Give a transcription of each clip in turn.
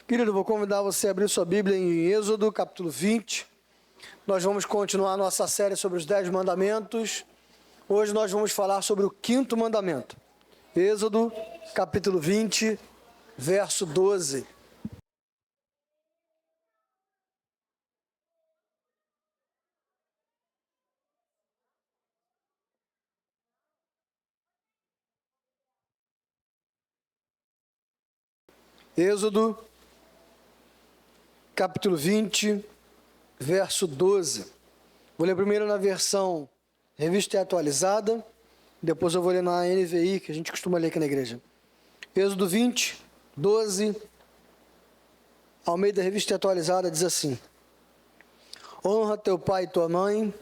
Querido, vou convidar você a abrir sua Bíblia em Êxodo, capítulo 20. Nós vamos continuar a nossa série sobre os 10 mandamentos. Hoje nós vamos falar sobre o 5º mandamento. Êxodo, capítulo 20, verso 12. Êxodo, capítulo 20, verso 12. Vou ler primeiro na versão Revista e Atualizada, depois eu vou ler na NVI, que a gente costuma ler aqui na igreja. Êxodo 20, 12, Almeida Revista e Atualizada, diz assim: Honra teu pai e tua mãe,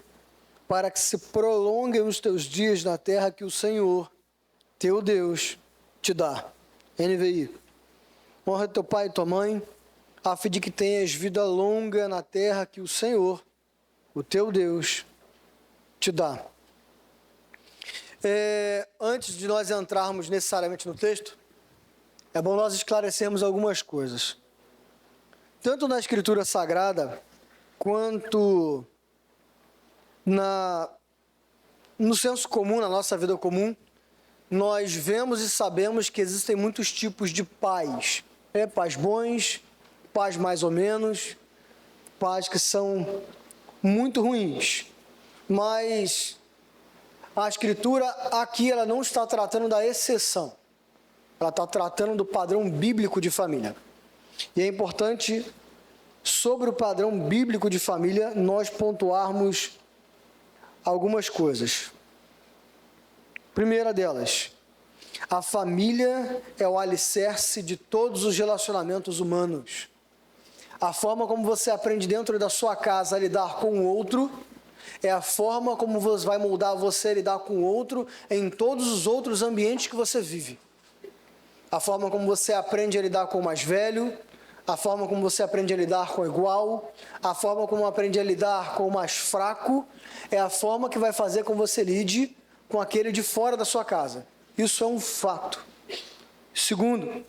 para que se prolonguem os teus dias na terra que o Senhor, teu Deus, te dá. NVI. Honra teu pai e tua mãe, a fim de que tenhas vida longa na terra que o Senhor, o teu Deus, te dá. Antes de nós entrarmos necessariamente no texto, é bom nós esclarecermos algumas coisas. Tanto na Escritura Sagrada, quanto no senso comum, na nossa vida comum, nós vemos e sabemos que existem muitos tipos de pais. Pais bons, pais mais ou menos, pais que são muito ruins. Mas a Escritura aqui ela não está tratando da exceção. Ela está tratando do padrão bíblico de família. E é importante, sobre o padrão bíblico de família, nós pontuarmos algumas coisas. Primeira delas, a família é o alicerce de todos os relacionamentos humanos. A forma como você aprende dentro da sua casa a lidar com o outro é a forma como vai moldar você a lidar com o outro em todos os outros ambientes que você vive. A forma como você aprende a lidar com o mais velho, a forma como você aprende a lidar com o igual, a forma como aprende a lidar com o mais fraco, é a forma que vai fazer com que você lide com aquele de fora da sua casa. Isso é um fato. Segundo,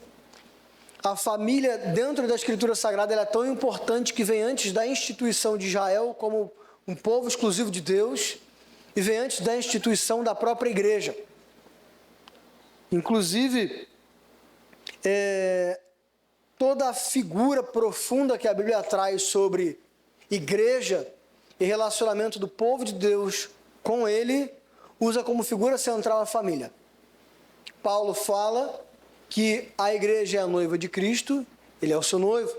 a família dentro da Escritura Sagrada ela é tão importante que vem antes da instituição de Israel como um povo exclusivo de Deus e vem antes da instituição da própria igreja. Inclusive, toda a figura profunda que a Bíblia traz sobre igreja e relacionamento do povo de Deus com ele, usa como figura central a família. Paulo fala que a igreja é a noiva de Cristo, ele é o seu noivo.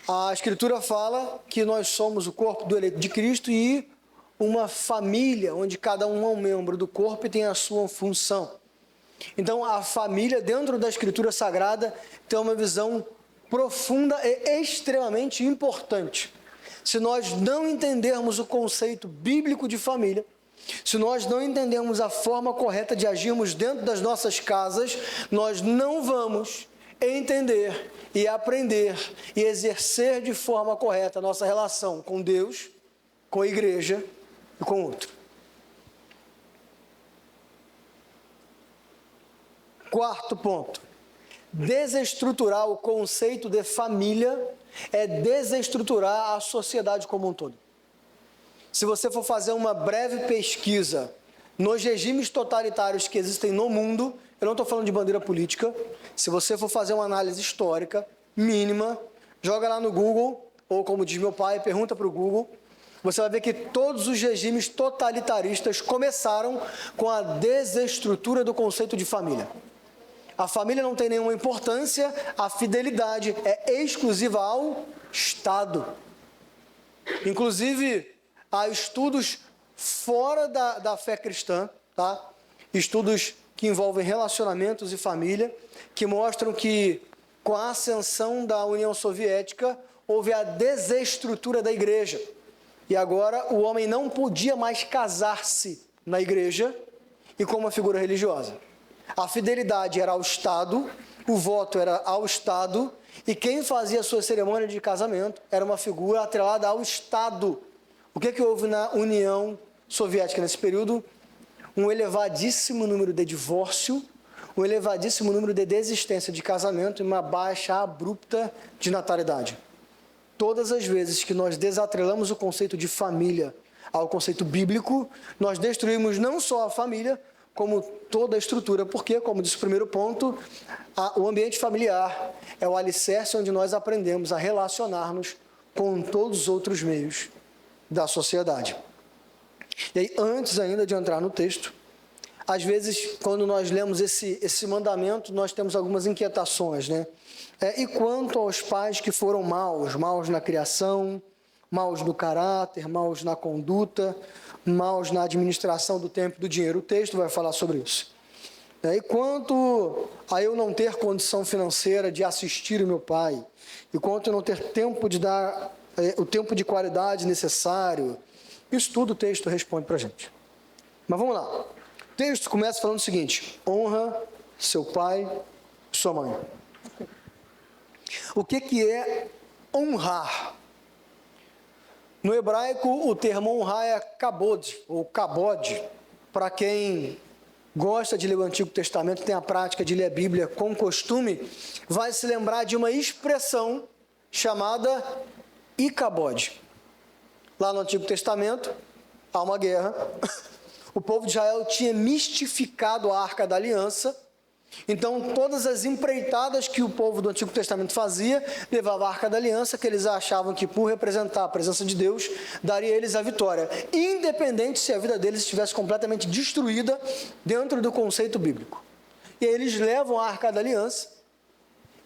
A Escritura fala que nós somos o corpo do eleito de Cristo e uma família, onde cada um é um membro do corpo e tem a sua função. Então, a família, dentro da Escritura Sagrada, tem uma visão profunda e extremamente importante. Se nós não entendermos o conceito bíblico de família, se nós não entendermos a forma correta de agirmos dentro das nossas casas, nós não vamos entender e aprender e exercer de forma correta a nossa relação com Deus, com a igreja e com o outro. Quarto ponto. Desestruturar o conceito de família é desestruturar a sociedade como um todo. Se você for fazer uma breve pesquisa nos regimes totalitários que existem no mundo, eu não estou falando de bandeira política, se você for fazer uma análise histórica mínima, joga lá no Google, ou como diz meu pai, pergunta para o Google, você vai ver que todos os regimes totalitaristas começaram com a desestrutura do conceito de família. A família não tem nenhuma importância, a fidelidade é exclusiva ao Estado. Inclusive, há estudos fora da fé cristã, tá? Estudos que envolvem relacionamentos e família, que mostram que com a ascensão da União Soviética, houve a desestrutura da igreja. E agora o homem não podia mais casar-se na igreja e com uma figura religiosa. A fidelidade era ao Estado, o voto era ao Estado, e quem fazia a sua cerimônia de casamento era uma figura atrelada ao Estado. O que houve na União Soviética nesse período? Um elevadíssimo número de divórcio, um elevadíssimo número de desistência de casamento e uma baixa abrupta de natalidade. Todas as vezes que nós desatrelamos o conceito de família ao conceito bíblico, nós destruímos não só a família, como toda a estrutura, porque, como disse o primeiro ponto, o ambiente familiar é o alicerce onde nós aprendemos a relacionar-nos com todos os outros meios da sociedade. E aí, antes ainda de entrar no texto, às vezes, quando nós lemos esse mandamento, nós temos algumas inquietações, né? E quanto aos pais que foram maus na criação, maus no caráter, maus na conduta, maus na administração do tempo e do dinheiro, o texto vai falar sobre isso. E quanto a eu não ter condição financeira de assistir o meu pai, e quanto eu não ter tempo de dar o tempo de qualidade necessário, isso tudo o texto responde para a gente. Mas vamos lá. O texto começa falando o seguinte: honra seu pai e sua mãe. O que é honrar? No hebraico, o termo honrar é kabod, ou kabod. Para quem gosta de ler o Antigo Testamento, tem a prática de ler a Bíblia com costume, vai se lembrar de uma expressão chamada Icabod. Lá no Antigo Testamento, há uma guerra. O povo de Israel tinha mistificado a Arca da Aliança. Então, todas as empreitadas que o povo do Antigo Testamento fazia, levava a Arca da Aliança, que eles achavam que, por representar a presença de Deus, daria a eles a vitória, independente se a vida deles estivesse completamente destruída dentro do conceito bíblico. E aí eles levam a Arca da Aliança,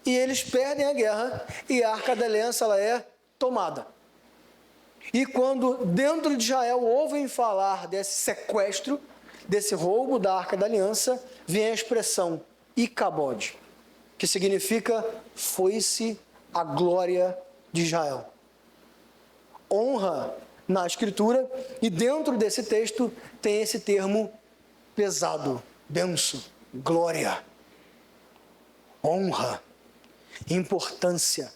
e eles perdem a guerra, e a Arca da Aliança ela é tomada. E quando dentro de Israel ouvem falar desse sequestro, desse roubo da Arca da Aliança, vem a expressão Icabod, que significa foi-se a glória de Israel. Honra na Escritura, e dentro desse texto tem esse termo pesado, denso, glória, honra, importância,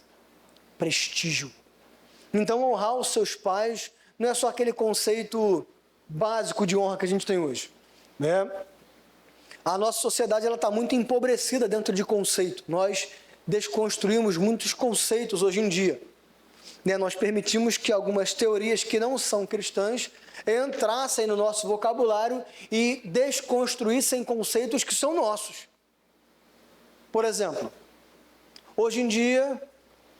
prestígio. Então, honrar os seus pais não é só aquele conceito básico de honra que a gente tem hoje, né? A nossa sociedade está muito empobrecida dentro de conceito. Nós desconstruímos muitos conceitos hoje em dia, né? Nós permitimos que algumas teorias que não são cristãs entrassem no nosso vocabulário e desconstruíssem conceitos que são nossos. Por exemplo, hoje em dia,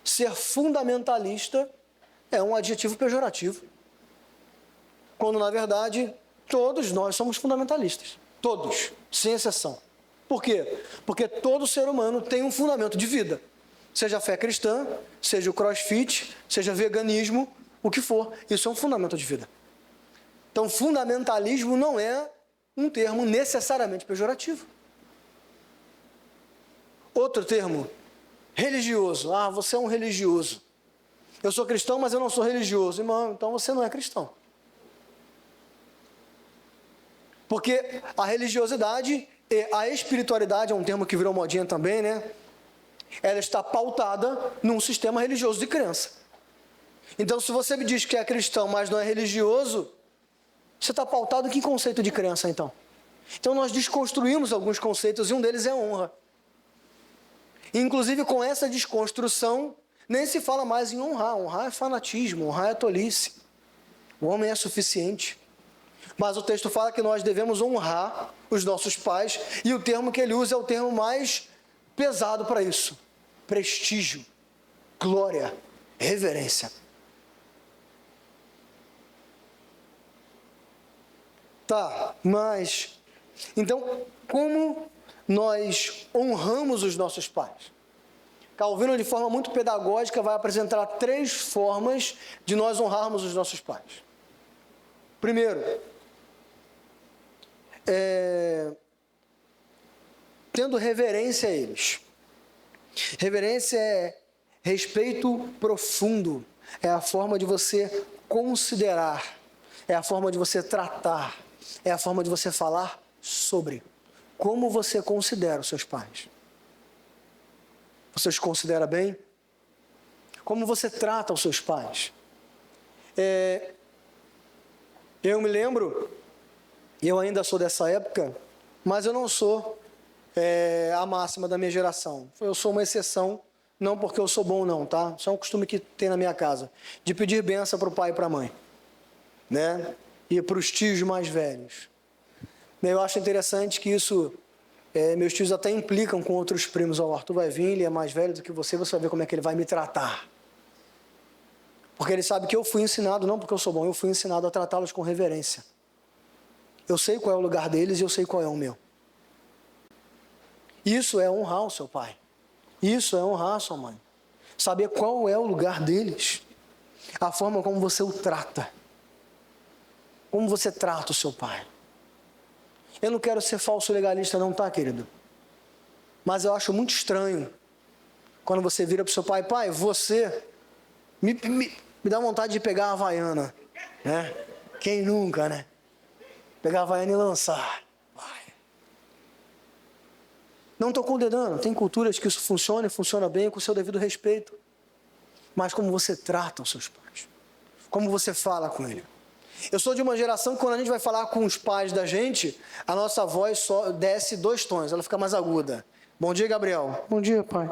ser fundamentalista é um adjetivo pejorativo, quando na verdade todos nós somos fundamentalistas, todos, sem exceção. Por quê? Porque todo ser humano tem um fundamento de vida, seja a fé cristã, seja o crossfit, seja veganismo, o que for, isso é um fundamento de vida. Então, fundamentalismo não é um termo necessariamente pejorativo. Outro termo, religioso. Ah, você é um religioso. Eu sou cristão, mas eu não sou religioso. Irmão, então você não é cristão. Porque a religiosidade e a espiritualidade, é um termo que virou modinha também, né? Ela está pautada num sistema religioso de crença. Então, se você me diz que é cristão, mas não é religioso, você está pautado em que conceito de crença, então? Então, nós desconstruímos alguns conceitos e um deles é honra. Inclusive, com essa desconstrução, nem se fala mais em honrar. Honrar é fanatismo, honrar é tolice. O homem é suficiente. Mas o texto fala que nós devemos honrar os nossos pais, e o termo que ele usa é o termo mais pesado para isso: prestígio, glória, reverência. Tá, mas então, como nós honramos os nossos pais? Calvino, de forma muito pedagógica, vai apresentar 3 formas de nós honrarmos os nossos pais. Primeiro, tendo reverência a eles. Reverência é respeito profundo, é a forma de você considerar, é a forma de você tratar, é a forma de você falar sobre como você considera os seus pais. Você os considera bem? Como você trata os seus pais? Eu me lembro, eu ainda sou dessa época, mas eu não sou a máxima da minha geração. Eu sou uma exceção, não porque eu sou bom não, tá? Isso é um costume que tem na minha casa, de pedir bênção para o pai e para a mãe, né? E para os tios mais velhos. Eu acho interessante que isso, meus tios até implicam com outros primos. O Arthur vai vir, ele é mais velho do que você vai ver como é que ele vai me tratar. Porque ele sabe que eu fui ensinado, não porque eu sou bom, eu fui ensinado a tratá-los com reverência. Eu sei qual é o lugar deles e eu sei qual é o meu. Isso é honrar o seu pai. Isso é honrar a sua mãe. Saber qual é o lugar deles. A forma como você o trata. Como você trata o seu pai. Eu não quero ser falso legalista não, tá, querido? Mas eu acho muito estranho quando você vira para o seu pai, pai, você me dá vontade de pegar a Havaiana, né? Quem nunca, né? Pegar a Havaiana e lançar. Vai. Não estou condenando, tem culturas que isso funciona e funciona bem com o seu devido respeito. Mas como você trata os seus pais? Como você fala com ele? Eu sou de uma geração que quando a gente vai falar com os pais da gente, a nossa voz só desce 2 tons, ela fica mais aguda. Bom dia, Gabriel. Bom dia, pai.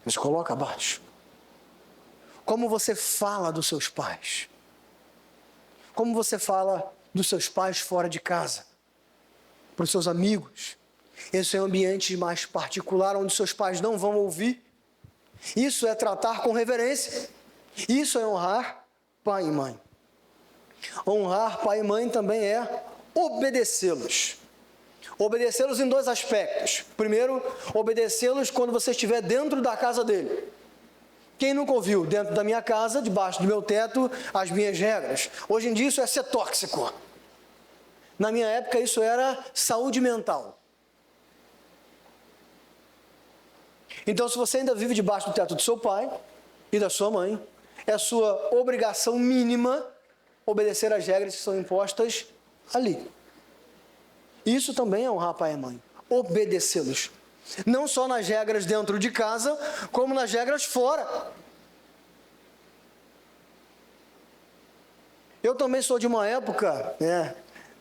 Mas coloca abaixo. Como você fala dos seus pais? Como você fala dos seus pais fora de casa? Para os seus amigos? Esse é um ambiente mais particular, onde seus pais não vão ouvir. Isso é tratar com reverência. Isso é honrar pai e mãe. Honrar pai e mãe também é obedecê-los. Obedecê-los em 2 aspectos. Primeiro, obedecê-los quando você estiver dentro da casa dele. Quem nunca ouviu, dentro da minha casa, debaixo do meu teto, as minhas regras? Hoje em dia isso é ser tóxico. Na minha época isso era saúde mental. Então, se você ainda vive debaixo do teto do seu pai e da sua mãe, é a sua obrigação mínima obedecer às regras que são impostas ali. Isso também é honrar pai e mãe. Obedecê-los. Não só nas regras dentro de casa, como nas regras fora. Eu também sou de uma época, né?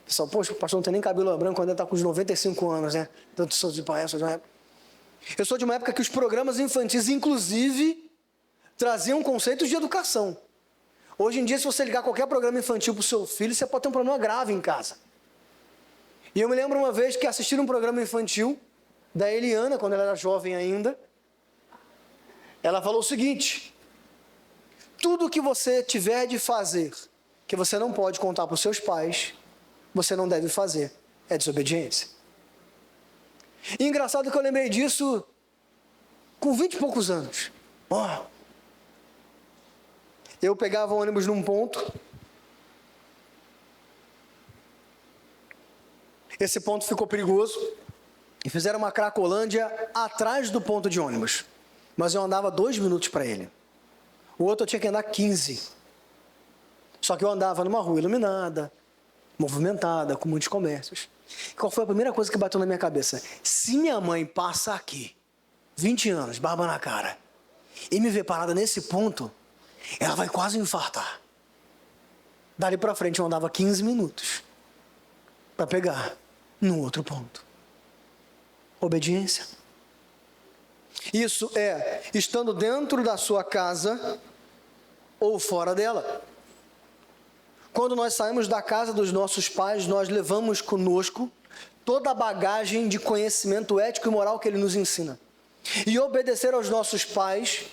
Pessoal, poxa, o pastor não tem nem cabelo branco quando ele está com os 95 anos, né? Tanto sou de pai, eu sou de uma época que os programas infantis, inclusive, traziam conceitos de educação. Hoje em dia, se você ligar qualquer programa infantil para o seu filho, você pode ter um problema grave em casa. E eu me lembro uma vez que assisti um programa infantil da Eliana, quando ela era jovem ainda. Ela falou o seguinte: tudo que você tiver de fazer, que você não pode contar para os seus pais, você não deve fazer. É desobediência. E engraçado que eu lembrei disso com 20 e poucos anos. Eu pegava o ônibus num ponto. Esse ponto ficou perigoso. E fizeram uma cracolândia atrás do ponto de ônibus. Mas eu andava 2 minutos para ele. O outro eu tinha que andar 15. Só que eu andava numa rua iluminada, movimentada, com muitos comércios. Qual foi a primeira coisa que bateu na minha cabeça? Se minha mãe passa aqui, 20 anos, barba na cara, e me vê parada nesse ponto, ela vai quase infartar. Dali para frente eu andava 15 minutos para pegar no outro ponto. Obediência. Isso é estando dentro da sua casa ou fora dela. Quando nós saímos da casa dos nossos pais, nós levamos conosco toda a bagagem de conhecimento ético e moral que ele nos ensina. E obedecer aos nossos pais,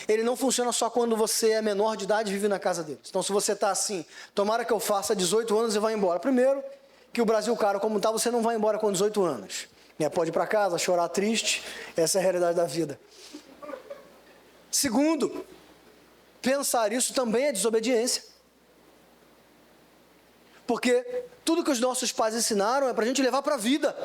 ele não funciona só quando você é menor de idade e vive na casa deles. Então, se você está assim, tomara que eu faça 18 anos e vá embora. Primeiro, que o Brasil caro como está, você não vai embora com 18 anos. Pode ir para casa, chorar triste, essa é a realidade da vida. Segundo, pensar isso também é desobediência. Porque tudo que os nossos pais ensinaram é para a gente levar para a vida.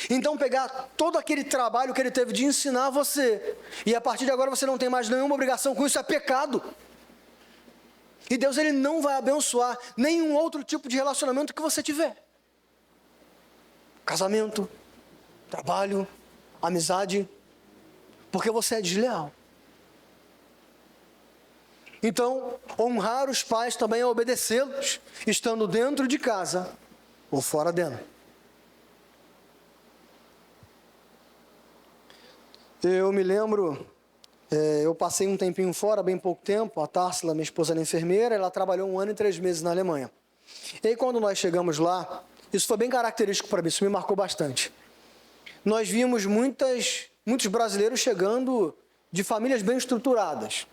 Então pegar todo aquele trabalho que ele teve de ensinar você, e a partir de agora você não tem mais nenhuma obrigação com isso, é pecado. E Deus, ele não vai abençoar nenhum outro tipo de relacionamento que você tiver. Casamento, trabalho, amizade, porque você é desleal. Então, honrar os pais também é obedecê-los, estando dentro de casa ou fora dela. Eu me lembro, eu passei um tempinho fora, bem pouco tempo. A Társila, minha esposa, era enfermeira, ela trabalhou 1 ano e 3 meses na Alemanha. E aí, quando nós chegamos lá, isso foi bem característico para mim, isso me marcou bastante. Nós vimos muitos brasileiros chegando de famílias bem estruturadas,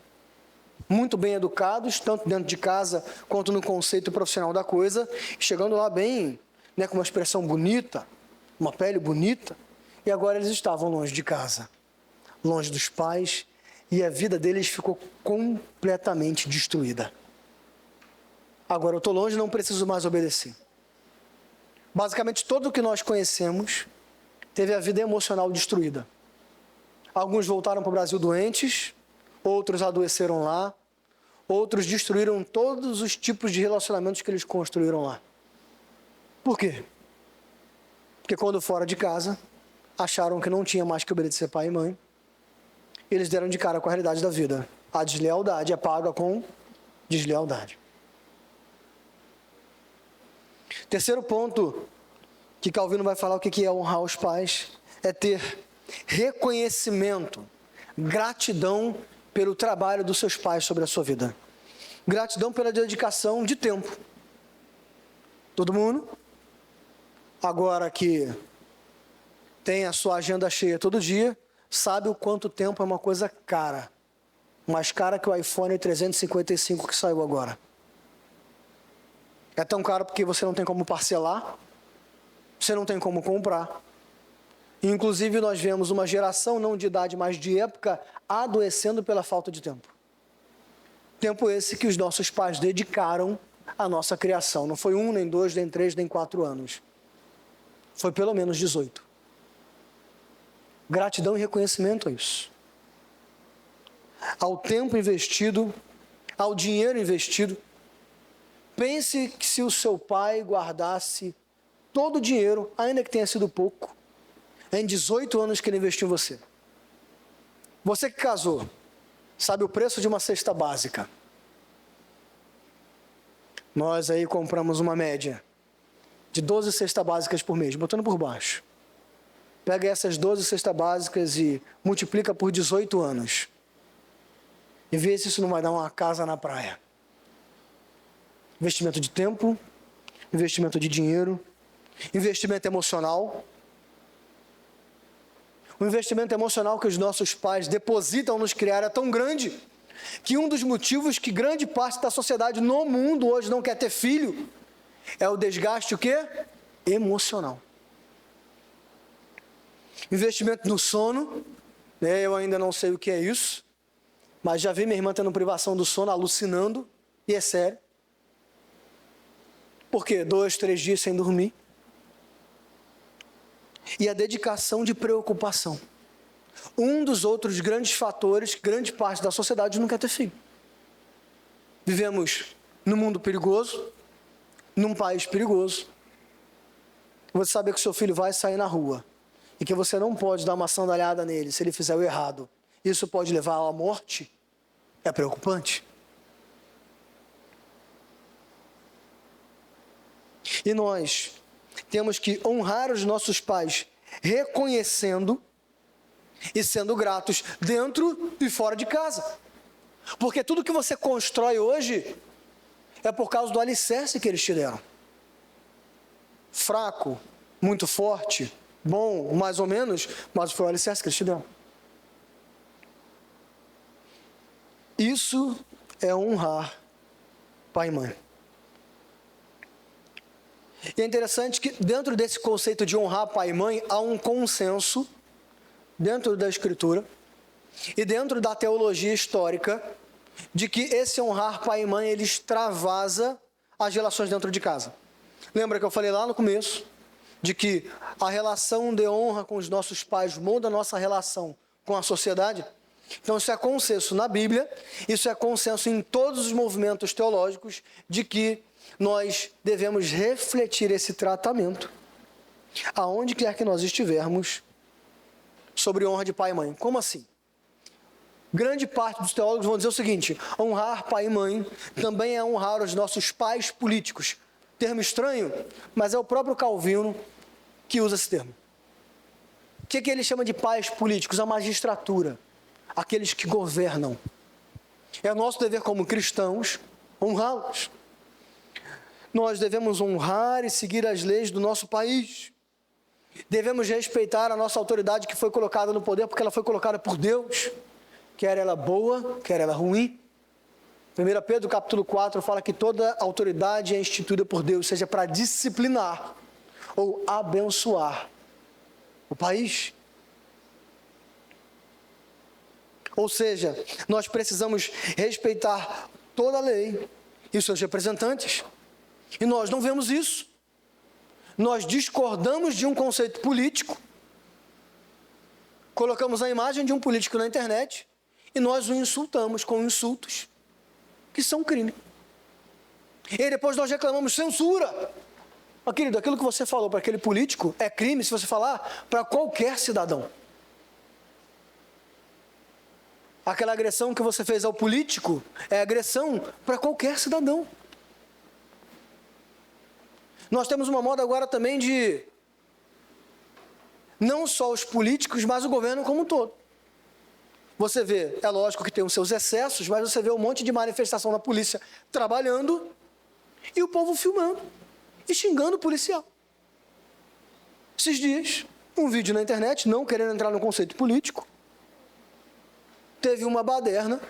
muito bem educados, tanto dentro de casa quanto no conceito profissional da coisa, chegando lá bem, com uma expressão bonita, uma pele bonita, e agora eles estavam longe de casa, longe dos pais, e a vida deles ficou completamente destruída. Agora eu estou longe, não preciso mais obedecer. Basicamente, todo o que nós conhecemos teve a vida emocional destruída. Alguns voltaram para o Brasil doentes, outros adoeceram lá, outros destruíram todos os tipos de relacionamentos que eles construíram lá. Por quê? Porque quando fora de casa, acharam que não tinha mais que obedecer pai e mãe, eles deram de cara com a realidade da vida. A deslealdade é paga com deslealdade. Terceiro ponto que Calvino vai falar o que é honrar os pais, é ter reconhecimento, gratidão pelo trabalho dos seus pais sobre a sua vida. Gratidão pela dedicação de tempo. Todo mundo, agora que tem a sua agenda cheia todo dia, sabe o quanto tempo é uma coisa cara. Mais cara que o iPhone 355 que saiu agora. É tão caro porque você não tem como parcelar, você não tem como comprar. Inclusive, nós vemos uma geração, não de idade, mas de época, adoecendo pela falta de tempo. Tempo esse que os nossos pais dedicaram à nossa criação. Não foi 1, nem 2, nem 3, nem 4 anos. Foi pelo menos 18. Gratidão e reconhecimento a isso. Ao tempo investido, ao dinheiro investido. Pense que se o seu pai guardasse todo o dinheiro, ainda que tenha sido pouco, em 18 anos que ele investiu em você. Você que casou, sabe o preço de uma cesta básica. Nós aí compramos uma média de 12 cestas básicas por mês, botando por baixo. Pega essas 12 cestas básicas e multiplica por 18 anos. E vê se isso não vai dar uma casa na praia. Investimento de tempo, investimento de dinheiro, investimento emocional. O investimento emocional que os nossos pais depositam nos criar é tão grande que um dos motivos que grande parte da sociedade no mundo hoje não quer ter filho é o desgaste o quê? Emocional. Investimento no sono, eu ainda não sei o que é isso, mas já vi minha irmã tendo privação do sono, alucinando, e é sério. Por quê? 2, 3 dias sem dormir. E a dedicação de preocupação. Um dos outros grandes fatores, grande parte da sociedade não quer ter filho. Vivemos num mundo perigoso, num país perigoso. Você saber que seu filho vai sair na rua e que você não pode dar uma sandalhada nele se ele fizer o errado. Isso pode levar à morte. É preocupante. E nós temos que honrar os nossos pais, reconhecendo e sendo gratos dentro e fora de casa. Porque tudo que você constrói hoje é por causa do alicerce que eles te deram. Fraco, muito forte, bom, mais ou menos, mas foi o alicerce que eles te deram. Isso é honrar pai e mãe. E é interessante que dentro desse conceito de honrar pai e mãe, há um consenso dentro da Escritura e dentro da teologia histórica de que esse honrar pai e mãe, ele extravasa as relações dentro de casa. Lembra que eu falei lá no começo de que a relação de honra com os nossos pais muda a nossa relação com a sociedade? Então isso é consenso na Bíblia, isso é consenso em todos os movimentos teológicos de que nós devemos refletir esse tratamento aonde quer que nós estivermos sobre honra de pai e mãe. Como assim? Grande parte dos teólogos vão dizer o seguinte: honrar pai e mãe também é honrar os nossos pais políticos. Termo estranho, mas é o próprio Calvino que usa esse termo. que ele chama de pais políticos? A magistratura, aqueles que governam. É nosso dever como cristãos honrá-los. Nós devemos honrar e seguir as leis do nosso país. Devemos respeitar a nossa autoridade que foi colocada no poder, porque ela foi colocada por Deus, quer ela boa, quer ela ruim. 1 Pedro capítulo 4 fala que toda autoridade é instituída por Deus, seja para disciplinar ou abençoar o país. Ou seja, nós precisamos respeitar toda a lei e os seus representantes. E nós não vemos isso. Nós discordamos de um conceito político, colocamos a imagem de um político na internet e nós o insultamos com insultos que são crime. E depois nós reclamamos censura. Mas, querido, aquilo que você falou para aquele político é crime se você falar para qualquer cidadão. Aquela agressão que você fez ao político é agressão para qualquer cidadão. Nós temos uma moda agora também de não só os políticos, mas o governo como um todo. Você vê, é lógico que tem os seus excessos, mas você vê um monte de manifestação da polícia trabalhando e o povo filmando e xingando o policial. Esses dias, um vídeo na internet, não querendo entrar no conceito político, teve uma baderna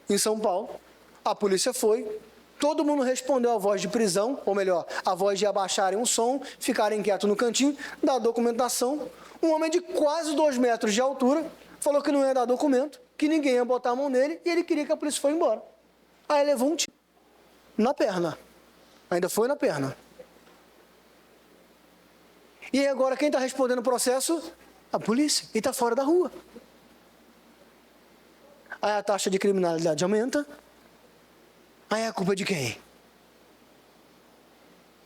em São Paulo, a polícia foi, todo mundo respondeu a voz de prisão, ou melhor, a voz de abaixarem o som, ficarem quietos no cantinho, da documentação. Um homem de quase 2 metros de altura falou que não ia dar documento, que ninguém ia botar a mão nele, e ele queria que a polícia fosse embora. Aí levou um tiro na perna, ainda foi na perna. E aí agora quem está respondendo o processo? A polícia, e está fora da rua. Aí a taxa de criminalidade aumenta. Aí a culpa é de quem?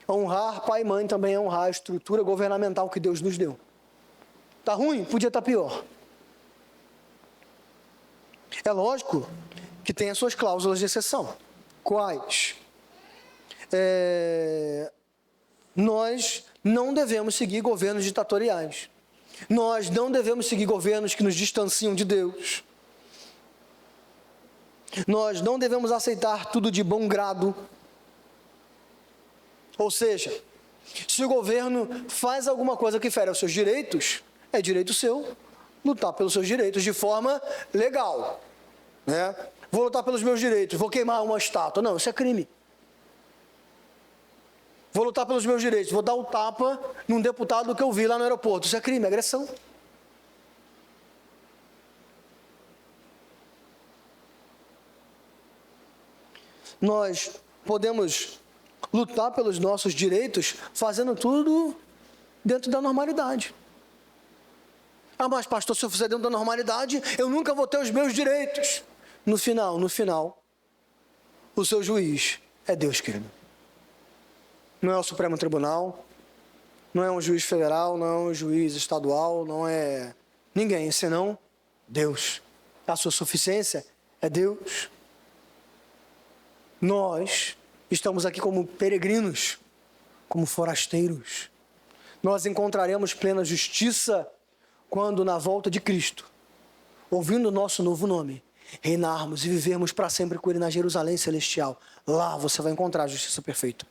Honrar pai e mãe também é honrar a estrutura governamental que Deus nos deu. Está ruim? Podia estar pior. É lógico que tem as suas cláusulas de exceção. Quais? Nós não devemos seguir governos ditatoriais. Nós não devemos seguir governos que nos distanciam de Deus. Nós não devemos aceitar tudo de bom grado. Ou seja, se o governo faz alguma coisa que fere aos seus direitos, é direito seu lutar pelos seus direitos de forma legal. Né? Vou lutar pelos meus direitos, vou queimar uma estátua. Não, isso é crime. Vou lutar pelos meus direitos, vou dar um tapa num deputado que eu vi lá no aeroporto. Isso é crime, é agressão. Nós podemos lutar pelos nossos direitos fazendo tudo dentro da normalidade. Ah, mas pastor, se eu fizer dentro da normalidade, eu nunca vou ter os meus direitos. No final, o seu juiz é Deus, querido. Não é o Supremo Tribunal, não é um juiz federal, não é um juiz estadual, não é ninguém, senão Deus. A sua suficiência é Deus. Nós estamos aqui como peregrinos, como forasteiros. Nós encontraremos plena justiça quando, na volta de Cristo, ouvindo o nosso novo nome, reinarmos e vivermos para sempre com Ele na Jerusalém celestial. Lá você vai encontrar a justiça perfeita.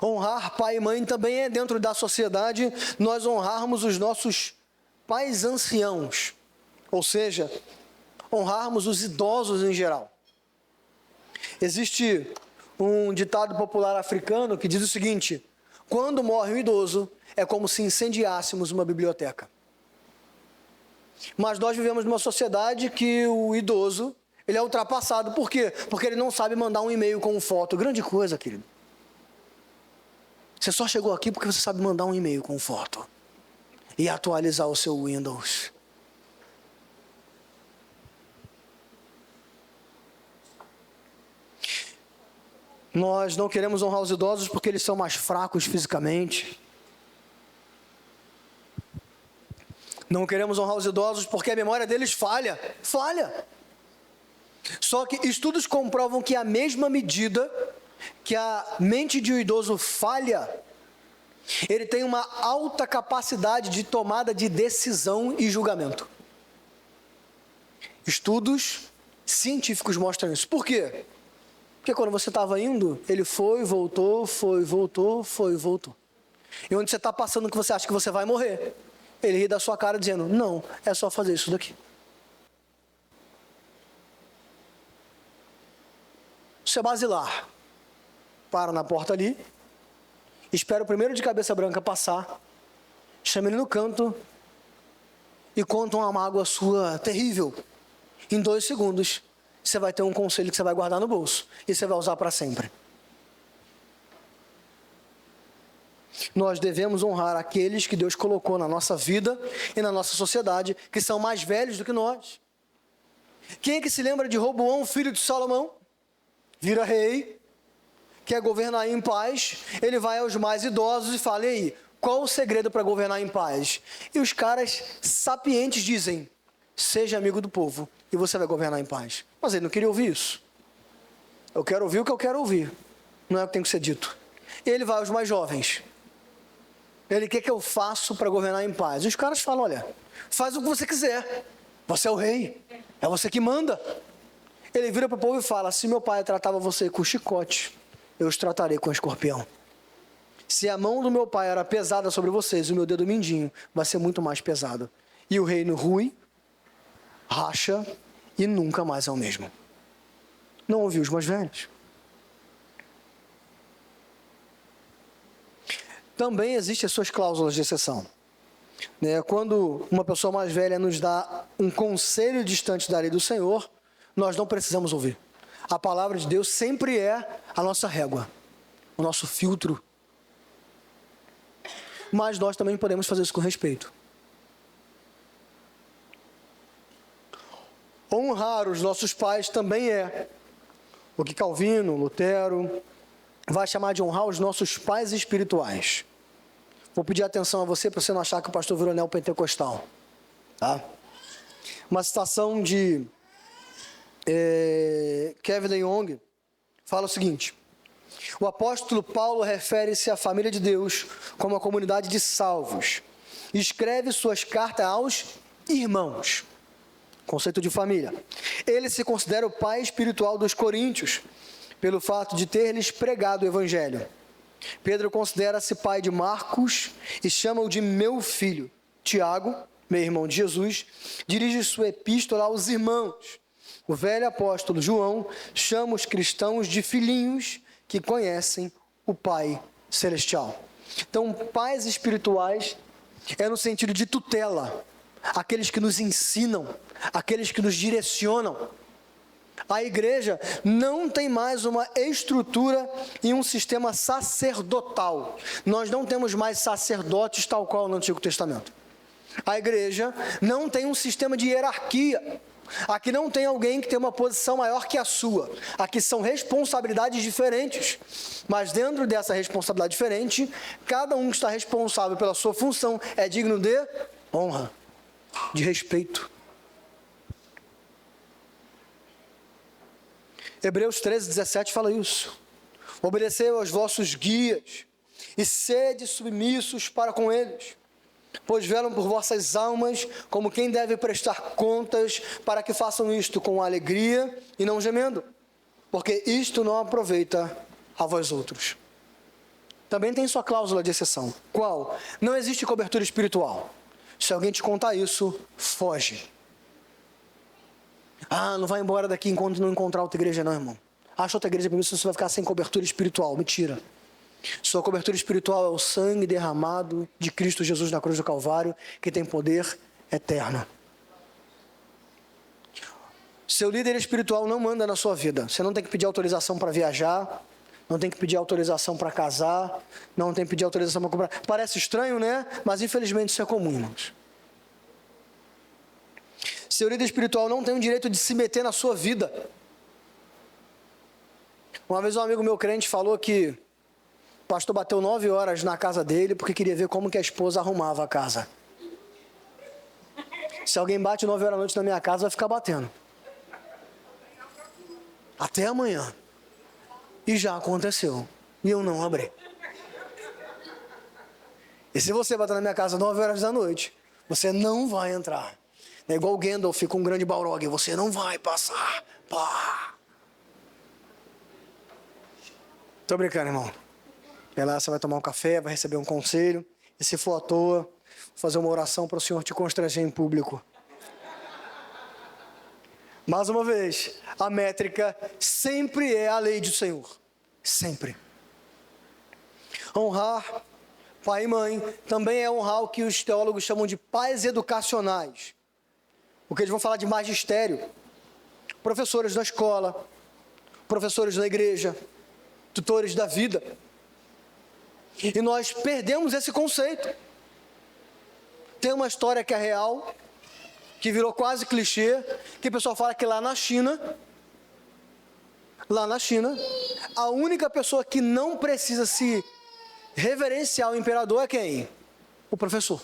Honrar pai e mãe também é dentro da sociedade nós honrarmos os nossos pais anciãos, ou seja, honrarmos os idosos em geral. Existe um ditado popular africano que diz o seguinte: quando morre um idoso, é como se incendiássemos uma biblioteca. Mas nós vivemos numa sociedade que o idoso, ele é ultrapassado. Por quê? Porque ele não sabe mandar um e-mail com foto. Grande coisa, querido. Você só chegou aqui porque você sabe mandar um e-mail com foto e atualizar o seu Windows. Nós não queremos honrar os idosos porque eles são mais fracos fisicamente. Não queremos honrar os idosos porque a memória deles falha. Só que estudos comprovam que a mesma medida que a mente de um idoso falha, Ele tem uma alta capacidade de tomada de decisão e julgamento. Estudos científicos mostram isso. Por quê? Porque quando você estava indo, ele foi, voltou, foi, voltou, foi, voltou. E onde você está passando que você acha que você vai morrer, ele ri da sua cara dizendo, não, é só fazer isso daqui. Você é basilar. Para na porta ali, espera o primeiro de cabeça branca passar, chama ele no canto e conta uma mágoa sua terrível. Em 2 segundos, você vai ter um conselho que você vai guardar no bolso e você vai usar para sempre. Nós devemos honrar aqueles que Deus colocou na nossa vida e na nossa sociedade, que são mais velhos do que nós. Quem é que se lembra de Roboão, filho de Salomão? Vira rei, quer governar em paz, ele vai aos mais idosos e fala, e aí, qual o segredo para governar em paz? E os caras sapientes dizem, seja amigo do povo e você vai governar em paz. Mas ele não queria ouvir isso. Eu quero ouvir o que eu quero ouvir, não é o que tem que ser dito. E ele vai aos mais jovens. Ele quer que eu faça para governar em paz. E os caras falam, olha, faz o que você quiser, você é o rei, é você que manda. Ele vira para o povo e fala, se meu pai tratava você com chicote, eu os tratarei com escorpião. Se a mão do meu pai era pesada sobre vocês, o meu dedo mindinho vai ser muito mais pesado. E o reino rui, racha e nunca mais é o mesmo. Não ouviu os mais velhos. Também existem as suas cláusulas de exceção. Quando uma pessoa mais velha nos dá um conselho distante da lei do Senhor, nós não precisamos ouvir. A palavra de Deus sempre é a nossa régua, o nosso filtro. Mas nós também podemos fazer isso com respeito. Honrar os nossos pais também é o que Calvino, Lutero, vai chamar de honrar os nossos pais espirituais. Vou pedir atenção a você para você não achar que o pastor virou neopentecostal. Tá? Uma citação de Kevin DeYoung fala o seguinte: o apóstolo Paulo refere-se à família de Deus como a comunidade de salvos. Escreve suas cartas aos irmãos. Conceito de família. Ele se considera o pai espiritual dos coríntios, pelo fato de ter-lhes pregado o evangelho. Pedro considera-se pai de Marcos e chama-o de meu filho. Tiago, meu irmão de Jesus, dirige sua epístola aos irmãos. O velho apóstolo João chama os cristãos de filhinhos que conhecem o Pai Celestial. Então, pais espirituais é no sentido de tutela, aqueles que nos ensinam, aqueles que nos direcionam. A igreja não tem mais uma estrutura e um sistema sacerdotal. Nós não temos mais sacerdotes tal qual no Antigo Testamento. A igreja não tem um sistema de hierarquia. Aqui não tem alguém que tem uma posição maior que a sua. Aqui são responsabilidades diferentes. Mas dentro dessa responsabilidade diferente, cada um que está responsável pela sua função é digno de honra, de respeito. Hebreus 13:17 fala isso. Obedecei aos vossos guias e sede submissos para com eles, pois velam por vossas almas como quem deve prestar contas, para que façam isto com alegria e não gemendo, porque isto não aproveita a vós outros. Também tem sua cláusula de exceção. Qual? Não existe cobertura espiritual. Se alguém te contar isso, foge. Ah, não vai embora daqui enquanto não encontrar outra igreja não, irmão. Acha outra igreja para mim, você vai ficar sem cobertura espiritual. Mentira. Sua cobertura espiritual é o sangue derramado de Cristo Jesus na cruz do Calvário, que tem poder eterno. Seu líder espiritual não manda na sua vida. Você não tem que pedir autorização para viajar, não tem que pedir autorização para casar, não tem que pedir autorização para comprar. Parece estranho, né? Mas infelizmente isso é comum, irmãos. Seu líder espiritual não tem o direito de se meter na sua vida. Uma vez um amigo meu crente falou que o pastor bateu 9 horas na casa dele porque queria ver como que a esposa arrumava a casa. Se alguém bate 9 horas da noite na minha casa, vai ficar batendo. Até amanhã. E já aconteceu. E eu não abri. E se você bater na minha casa 9 horas da noite, você não vai entrar. É igual o Gandalf com um grande Balrog, você não vai passar. Pá. Tô brincando, irmão. Vai lá, você vai tomar um café, vai receber um conselho. E se for à toa, fazer uma oração para o Senhor te constranger em público. Mais uma vez, a métrica sempre é a lei do Senhor. Sempre. Honrar pai e mãe também é honrar o que os teólogos chamam de pais educacionais. Porque eles vão falar de magistério. Professores da escola, professores da igreja, tutores da vida. E nós perdemos esse conceito. Tem uma história que é real, que virou quase clichê, que o pessoal fala que lá na China, a única pessoa que não precisa se reverenciar o imperador é quem? O professor.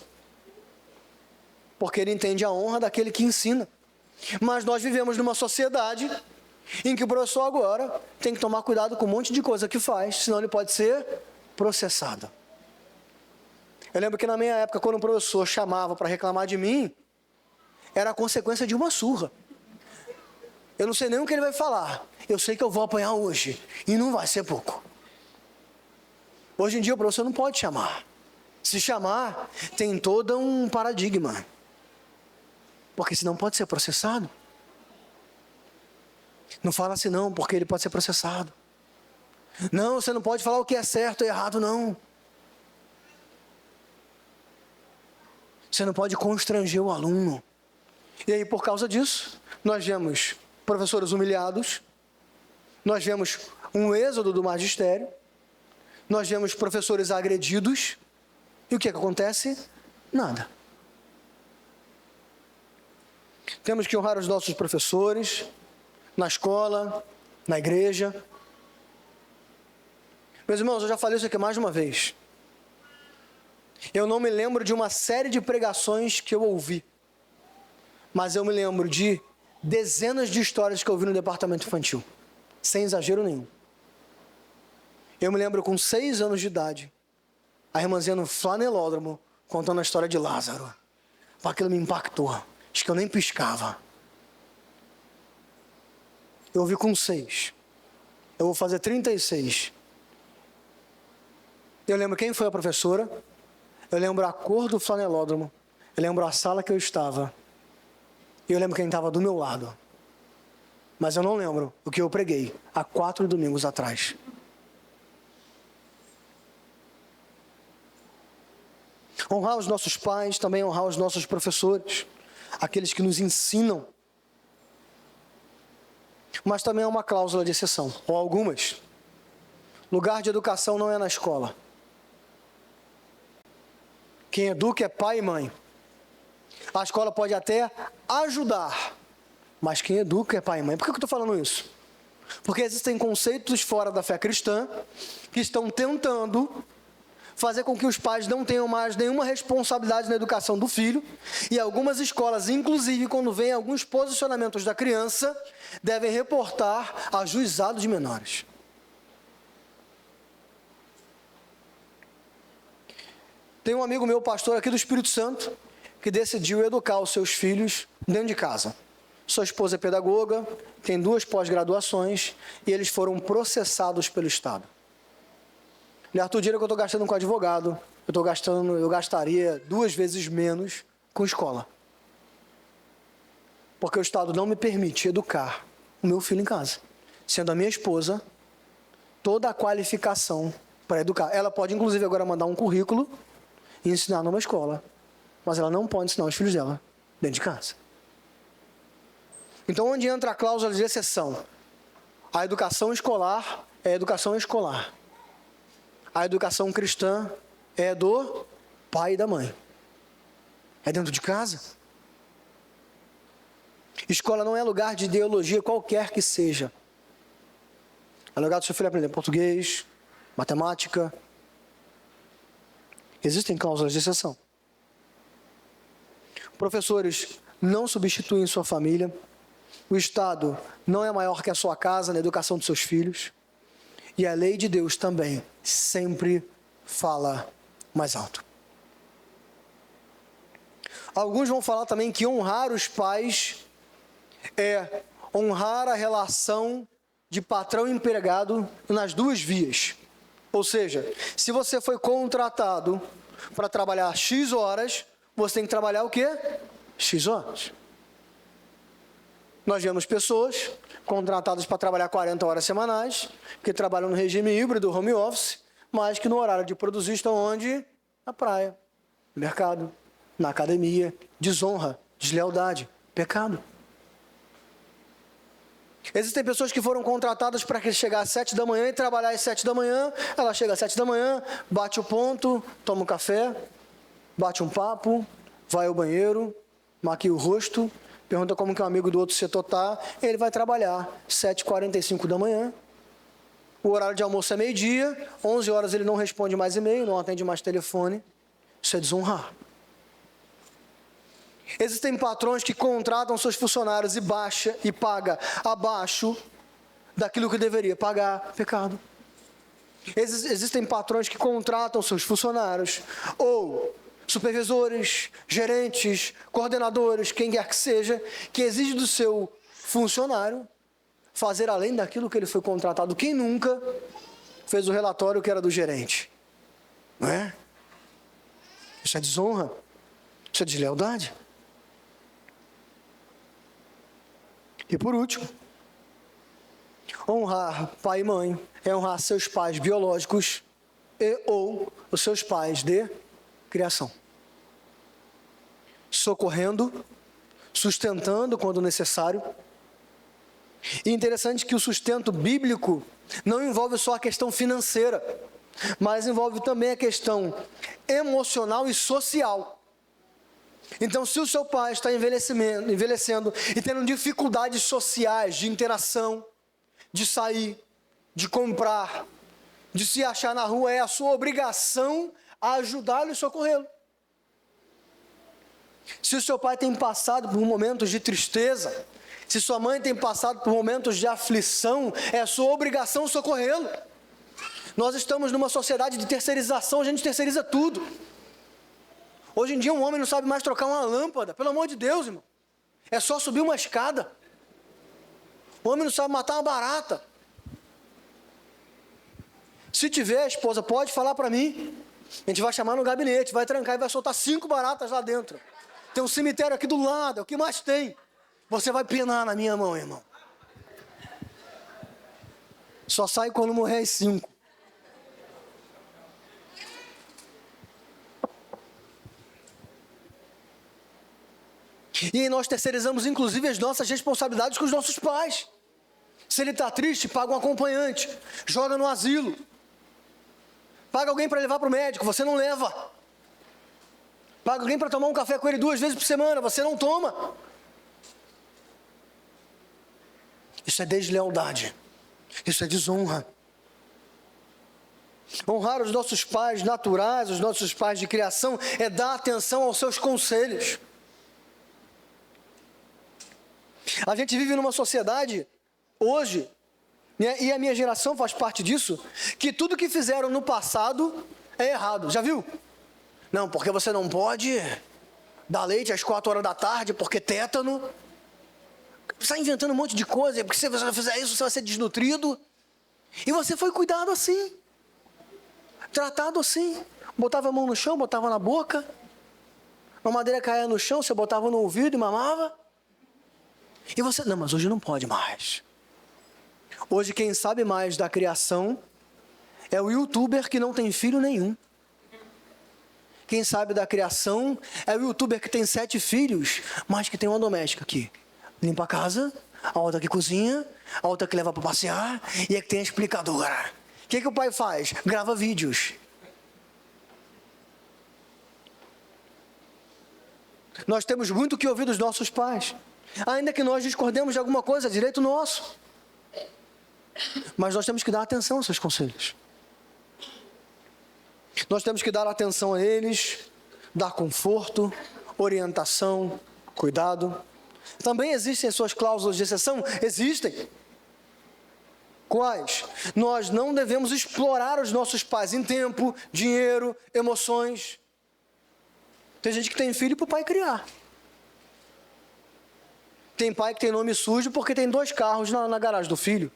Porque ele entende a honra daquele que ensina. Mas nós vivemos numa sociedade em que o professor agora tem que tomar cuidado com um monte de coisa que faz, senão ele pode ser processado. Eu lembro que na minha época, quando o professor chamava para reclamar de mim, era a consequência de uma surra. Eu não sei nem o que ele vai falar. Eu sei que eu vou apanhar hoje. E não vai ser pouco. Hoje em dia o professor não pode chamar. Se chamar, tem todo um paradigma. Porque senão pode ser processado. Não fala assim não, porque ele pode ser processado. Não, você não pode falar o que é certo ou errado, não. Você não pode constranger o aluno. E aí, por causa disso, nós vemos professores humilhados, nós vemos um êxodo do magistério, nós vemos professores agredidos, e o que acontece? Nada. Temos que honrar os nossos professores, na escola, na igreja. Meus irmãos, eu já falei isso aqui mais de uma vez. Eu não me lembro de uma série de pregações que eu ouvi, mas eu me lembro de dezenas de histórias que eu ouvi no departamento infantil, sem exagero nenhum. Eu me lembro com 6 anos de idade, a irmãzinha no flanelódromo, contando a história de Lázaro. Aquilo me impactou, acho que eu nem piscava. Eu ouvi com 6, eu vou fazer 36. Eu lembro quem foi a professora, eu lembro a cor do flanelódromo, eu lembro a sala que eu estava, e eu lembro quem estava do meu lado. Mas eu não lembro o que eu preguei há 4 domingos atrás. Honrar os nossos pais, também honrar os nossos professores, aqueles que nos ensinam. Mas também há uma cláusula de exceção, ou algumas. Lugar de educação não é na escola. Quem educa é pai e mãe. A escola pode até ajudar, mas quem educa é pai e mãe. Por que eu estou falando isso? Porque existem conceitos fora da fé cristã que estão tentando fazer com que os pais não tenham mais nenhuma responsabilidade na educação do filho, e algumas escolas, inclusive quando vem alguns posicionamentos da criança, devem reportar a juizado de menores. Tem um amigo meu, pastor aqui do Espírito Santo, que decidiu educar os seus filhos dentro de casa. Sua esposa é pedagoga, tem 2 pós-graduações, e eles foram processados pelo Estado. Arthur, o dinheiro que eu estou gastando com advogado, eu gastaria 2 vezes menos com escola. Porque o Estado não me permite educar o meu filho em casa. Sendo a minha esposa, toda a qualificação para educar. Ela pode, inclusive, agora mandar um currículo e ensinar numa escola. Mas ela não pode ensinar os filhos dela dentro de casa. Então, onde entra a cláusula de exceção? A educação escolar é a educação escolar. A educação cristã é do pai e da mãe. É dentro de casa. Escola não é lugar de ideologia qualquer que seja. É lugar do seu filho aprender português, matemática. Existem cláusulas de exceção. Professores não substituem sua família. O Estado não é maior que a sua casa na educação dos seus filhos. E a lei de Deus também sempre fala mais alto. Alguns vão falar também que honrar os pais é honrar a relação de patrão e empregado nas duas vias. Ou seja, se você foi contratado para trabalhar X horas, você tem que trabalhar o quê? X horas. Nós vemos pessoas contratadas para trabalhar 40 horas semanais, que trabalham no regime híbrido, home office, mas que no horário de produzir estão onde? Na praia, no mercado, na academia. Desonra, deslealdade, pecado. Existem pessoas que foram contratadas para chegar às 7 da manhã e trabalhar às 7 da manhã. Ela chega às 7 da manhã, bate o ponto, toma um café, bate um papo, vai ao banheiro, maquia o rosto, pergunta como que um amigo do outro setor está, ele vai trabalhar 7h45 da manhã. O horário de almoço é meio-dia, 11 horas ele não responde mais e-mail, não atende mais telefone. Isso é desonrar. Existem patrões que contratam seus funcionários e paga abaixo daquilo que deveria pagar, pecado. Existem patrões que contratam seus funcionários, ou supervisores, gerentes, coordenadores, quem quer que seja, que exige do seu funcionário fazer além daquilo que ele foi contratado. Quem nunca fez o relatório que era do gerente? Não é? Isso é desonra, isso é deslealdade. E por último, honrar pai e mãe é honrar seus pais biológicos e ou os seus pais de criação. Socorrendo, sustentando quando necessário. E interessante que o sustento bíblico não envolve só a questão financeira, mas envolve também a questão emocional e social. Então, se o seu pai está envelhecendo e tendo dificuldades sociais, de interação, de sair, de comprar, de se achar na rua, é a sua obrigação ajudá-lo e socorrê-lo. Se o seu pai tem passado por momentos de tristeza, se sua mãe tem passado por momentos de aflição, é a sua obrigação socorrê-lo. Nós estamos numa sociedade de terceirização, a gente terceiriza tudo. Hoje em dia um homem não sabe mais trocar uma lâmpada, pelo amor de Deus, irmão. É só subir uma escada. O homem não sabe matar uma barata. Se tiver, a esposa pode falar para mim. A gente vai chamar no gabinete, vai trancar e vai soltar 5 baratas lá dentro. Tem um cemitério aqui do lado, é o que mais tem. Você vai penar na minha mão, irmão. Só sai quando morrer as 5. E nós terceirizamos, inclusive, as nossas responsabilidades com os nossos pais. Se ele está triste, paga um acompanhante, joga no asilo. Paga alguém para levar para o médico, você não leva. Paga alguém para tomar um café com ele 2 vezes por semana, você não toma. Isso é deslealdade. Isso é desonra. Honrar os nossos pais naturais, os nossos pais de criação, é dar atenção aos seus conselhos. A gente vive numa sociedade, hoje, né, e a minha geração faz parte disso, que tudo que fizeram no passado é errado. Já viu? Não, porque você não pode dar leite às 4 horas da tarde, porque tétano. Você está inventando um monte de coisa, porque se você fizer isso, você vai ser desnutrido. E você foi cuidado assim, tratado assim. Botava a mão no chão, botava na boca. A madeira caía no chão, você botava no ouvido e mamava. E você, não, mas hoje não pode mais. Hoje quem sabe mais da criação é o youtuber que não tem filho nenhum. Quem sabe da criação é o youtuber que tem 7 filhos, mas que tem uma doméstica aqui. Limpa a casa, a outra que cozinha, a outra que leva para passear e a que tem a explicadora. O que o pai faz? Grava vídeos. Nós temos muito que ouvir dos nossos pais. Ainda que nós discordemos de alguma coisa, é direito nosso. Mas nós temos que dar atenção aos seus conselhos. Nós temos que dar atenção a eles, dar conforto, orientação, cuidado. Também existem suas cláusulas de exceção? Existem. Quais? Nós não devemos explorar os nossos pais em tempo, dinheiro, emoções. Tem gente que tem filho para o pai criar. Tem pai que tem nome sujo porque tem 2 carros na garagem do filho.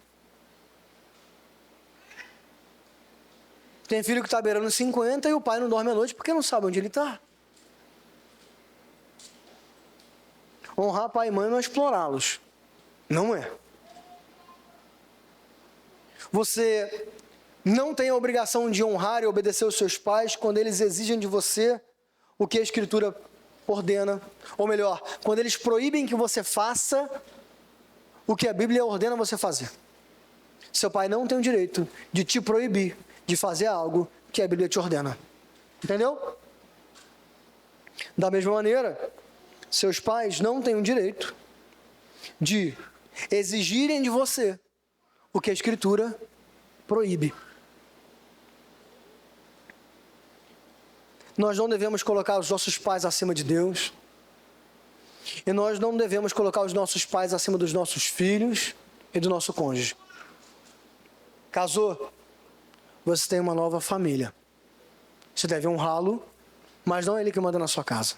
Tem filho que está beirando 50 e o pai não dorme à noite porque não sabe onde ele está. Honrar pai e mãe não é explorá-los. Não é. Você não tem a obrigação de honrar e obedecer os seus pais quando eles exigem de você o que a Escritura ordena. Ou melhor, quando eles proíbem que você faça o que a Bíblia ordena você fazer. Seu pai não tem o direito de te proibir de fazer algo que a Bíblia te ordena. Entendeu? Da mesma maneira, seus pais não têm o direito de exigirem de você o que a Escritura proíbe. Nós não devemos colocar os nossos pais acima de Deus. E nós não devemos colocar os nossos pais acima dos nossos filhos e do nosso cônjuge. Casou? Você tem uma nova família. Você deve honrá-lo, mas não é ele que manda na sua casa.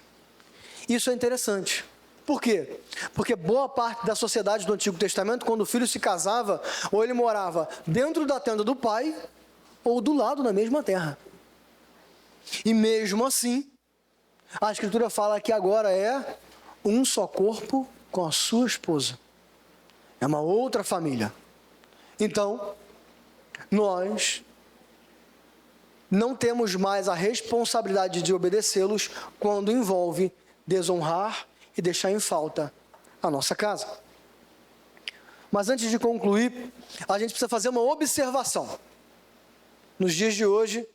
Isso é interessante. Por quê? Porque boa parte da sociedade do Antigo Testamento, quando o filho se casava, ou ele morava dentro da tenda do pai, ou do lado na mesma terra. E mesmo assim, a Escritura fala que agora é um só corpo com a sua esposa. É uma outra família. Então, nós não temos mais a responsabilidade de obedecê-los quando envolve desonrar e deixar em falta a nossa casa. Mas antes de concluir, a gente precisa fazer uma observação. Nos dias de hoje,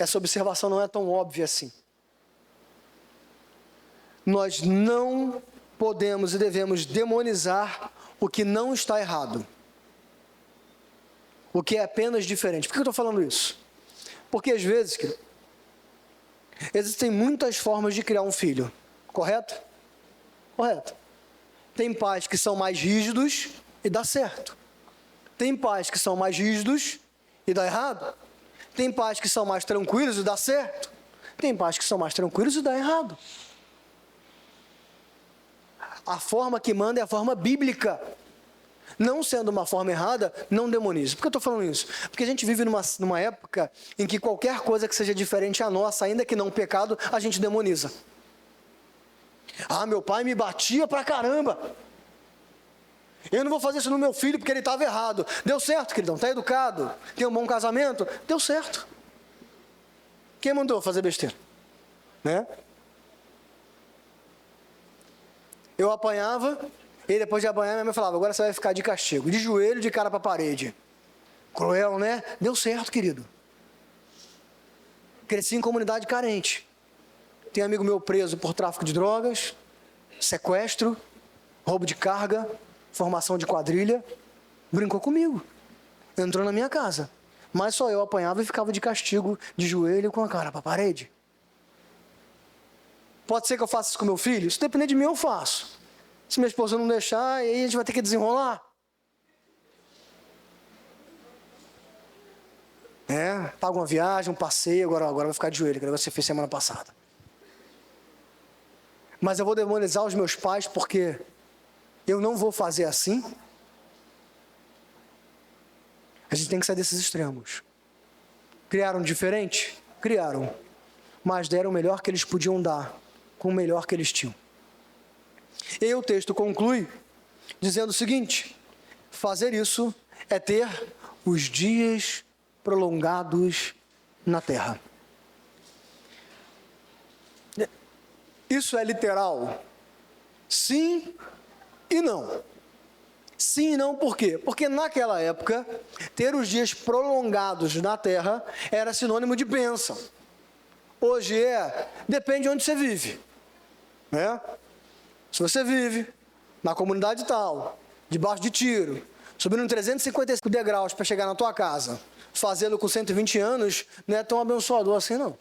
essa observação não é tão óbvia assim. Nós não podemos e devemos demonizar o que não está errado. O que é apenas diferente. Por que eu estou falando isso? Porque às vezes, existem muitas formas de criar um filho. Correto? Correto. Tem pais que são mais rígidos e dá certo. Tem pais que são mais rígidos e dá errado. Tem pais que são mais tranquilos e dá certo. Tem pais que são mais tranquilos e dá errado. A forma que manda é a forma bíblica. Não sendo uma forma errada, não demonize. Por que eu estou falando isso? Porque a gente vive numa época em que qualquer coisa que seja diferente à nossa, ainda que não pecado, a gente demoniza. Ah, meu pai me batia pra caramba. Eu não vou fazer isso no meu filho porque ele estava errado. Deu certo, queridão, está educado, tem um bom casamento, deu certo. Quem mandou fazer besteira? Né? Eu apanhava, e depois de apanhar, minha mãe falava, agora você vai ficar de castigo, de joelho, de cara para a parede. Cruel, né? Deu certo, querido. Cresci em comunidade carente. Tem amigo meu preso por tráfico de drogas, sequestro, roubo de carga, formação de quadrilha. Brincou comigo. Entrou na minha casa. Mas só eu apanhava e ficava de castigo, de joelho, com a cara para a parede. Pode ser que eu faça isso com meu filho? Se depender de mim, eu faço. Se minha esposa não deixar, aí a gente vai ter que desenrolar. Paga uma viagem, um passeio, agora vai ficar de joelho, que negócio você fez semana passada. Mas eu vou demonizar os meus pais porque eu não vou fazer assim? A gente tem que sair desses extremos. Criaram diferente? Criaram. Mas deram o melhor que eles podiam dar, com o melhor que eles tinham. E o texto conclui dizendo o seguinte: fazer isso é ter os dias prolongados na terra. Isso é literal? Sim e não. Sim e não por quê? Porque naquela época, ter os dias prolongados na terra era sinônimo de bênção. Hoje depende de onde você vive. Né? Se você vive na comunidade tal, debaixo de tiro, subindo 355 degraus para chegar na tua casa, fazê-lo com 120 anos, não é tão abençoador assim não.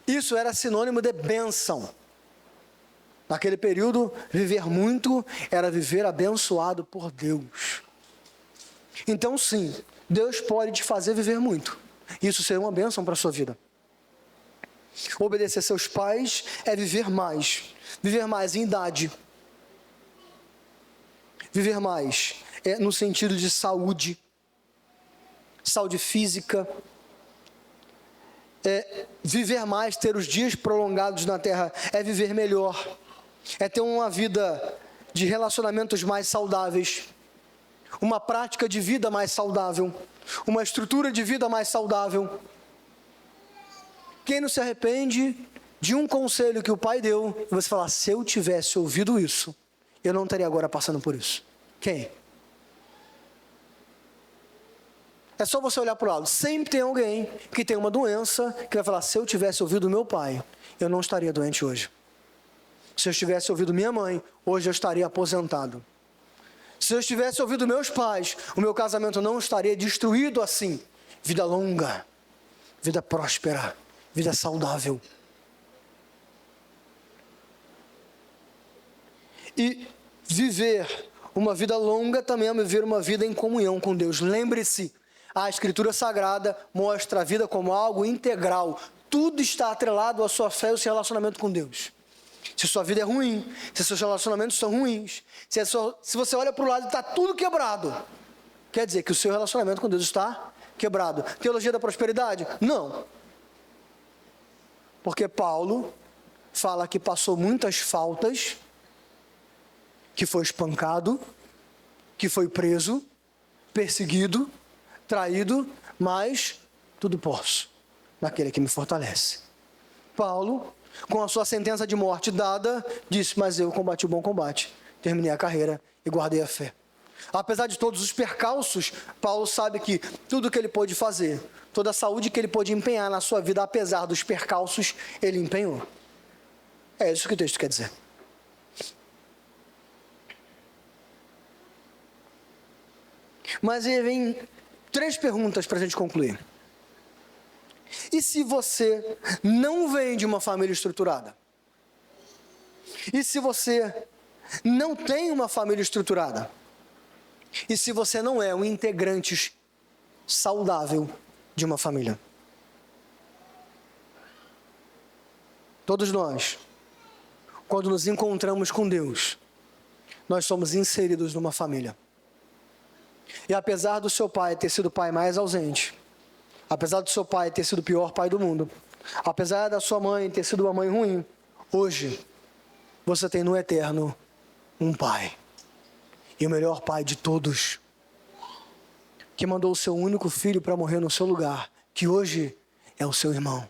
Isso era sinônimo de bênção. Naquele período, viver muito era viver abençoado por Deus. Então sim, Deus pode te fazer viver muito. Isso será uma bênção para a sua vida. Obedecer seus pais é viver mais em idade. Viver mais é no sentido de saúde física. Viver mais, ter os dias prolongados na terra, é viver melhor. É ter uma vida de relacionamentos mais saudáveis, uma prática de vida mais saudável, uma estrutura de vida mais saudável. Quem não se arrepende de um conselho que o pai deu, e você fala, se eu tivesse ouvido isso, eu não estaria agora passando por isso. Quem? É só você olhar para o lado. Sempre tem alguém que tem uma doença, que vai falar, se eu tivesse ouvido meu pai, eu não estaria doente hoje. Se eu tivesse ouvido minha mãe, hoje eu estaria aposentado. Se eu tivesse ouvido meus pais, o meu casamento não estaria destruído assim. Vida longa, vida próspera, vida saudável. E viver uma vida longa também é viver uma vida em comunhão com Deus. Lembre-se, a Escritura Sagrada mostra a vida como algo integral. Tudo está atrelado à sua fé e ao seu relacionamento com Deus. Se sua vida é ruim, se seus relacionamentos são ruins, se você olha para o lado e está tudo quebrado, quer dizer que o seu relacionamento com Deus está quebrado. Teologia da prosperidade? Não. Porque Paulo fala que passou muitas faltas, que foi espancado, que foi preso, perseguido, traído, mas tudo posso naquele que me fortalece. Paulo, com a sua sentença de morte dada, disse, mas eu combati o bom combate, terminei a carreira e guardei a fé. Apesar de todos os percalços, Paulo sabe que tudo que ele pôde fazer, toda a saúde que ele pôde empenhar na sua vida, apesar dos percalços, ele empenhou. É isso que o texto quer dizer. Mas aí vem 3 perguntas para a gente concluir. E se você não vem de uma família estruturada? E se você não tem uma família estruturada? E se você não é um integrante saudável de uma família? Todos nós, quando nos encontramos com Deus, nós somos inseridos numa família. E apesar do seu pai ter sido o pai mais ausente, apesar do seu pai ter sido o pior pai do mundo, apesar da sua mãe ter sido uma mãe ruim, hoje você tem no eterno um pai. E o melhor pai de todos, que mandou o seu único filho para morrer no seu lugar, que hoje é o seu irmão.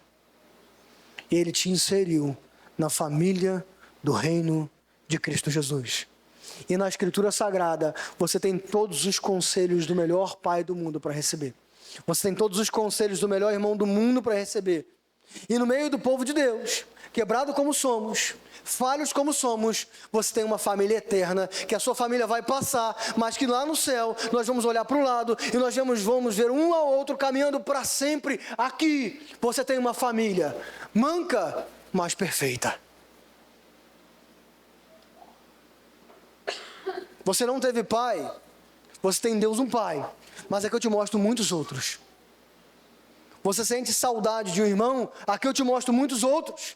E ele te inseriu na família do reino de Cristo Jesus. E na Escritura Sagrada, você tem todos os conselhos do melhor pai do mundo para receber. Você tem todos os conselhos do melhor irmão do mundo para receber. E no meio do povo de Deus, quebrado como somos, falhos como somos, você tem uma família eterna, que a sua família vai passar, mas que lá no céu, nós vamos olhar para o lado e nós vamos ver um ao outro caminhando para sempre. Aqui, você tem uma família manca, mas perfeita. Você não teve pai, você tem em Deus um pai, mas aqui eu te mostro muitos outros. Você sente saudade de um irmão, aqui eu te mostro muitos outros.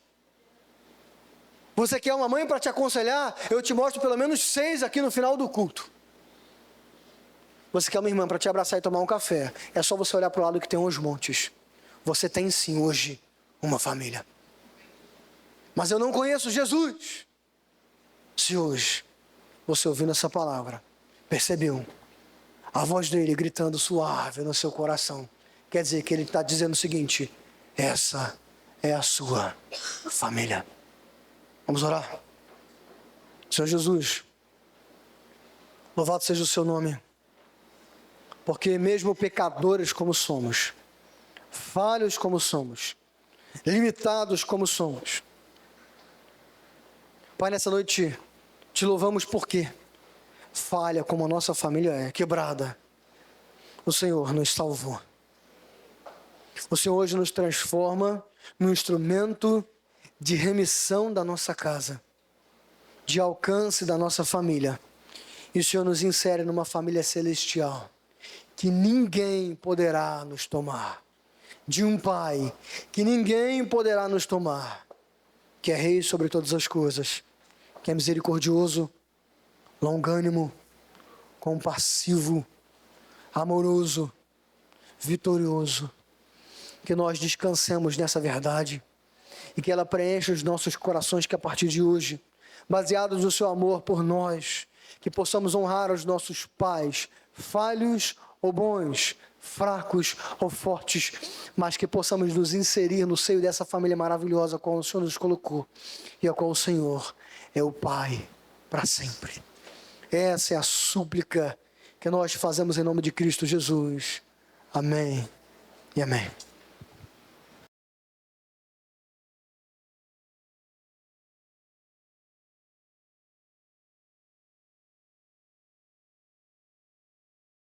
Você quer uma mãe para te aconselhar, eu te mostro pelo menos 6 aqui no final do culto. Você quer uma irmã para te abraçar e tomar um café, é só você olhar para o lado que tem uns montes. Você tem sim hoje uma família. Mas eu não conheço Jesus. Se hoje você ouvindo essa palavra, percebeu a voz dele gritando suave no seu coração, quer dizer que ele está dizendo o seguinte, essa é a sua família. Vamos orar. Senhor Jesus, louvado seja o seu nome, porque mesmo pecadores como somos, falhos como somos, limitados como somos, Pai, nessa noite te louvamos porque falha como a nossa família é, quebrada, o Senhor nos salvou. O Senhor hoje nos transforma num instrumento de remissão da nossa casa, de alcance da nossa família. E o Senhor nos insere numa família celestial, que ninguém poderá nos tomar. de um Pai que ninguém poderá nos tomar, que é Rei sobre todas as coisas, que é misericordioso, longânimo, compassivo, amoroso, vitorioso. Que nós descansemos nessa verdade e que ela preencha os nossos corações, que a partir de hoje, baseados no seu amor por nós, que possamos honrar os nossos pais, falhos ou bons, fracos ou fortes, mas que possamos nos inserir no seio dessa família maravilhosa a qual o Senhor nos colocou e a qual o Senhor é o Pai para sempre. Essa é a súplica que nós fazemos em nome de Cristo Jesus. Amém e amém.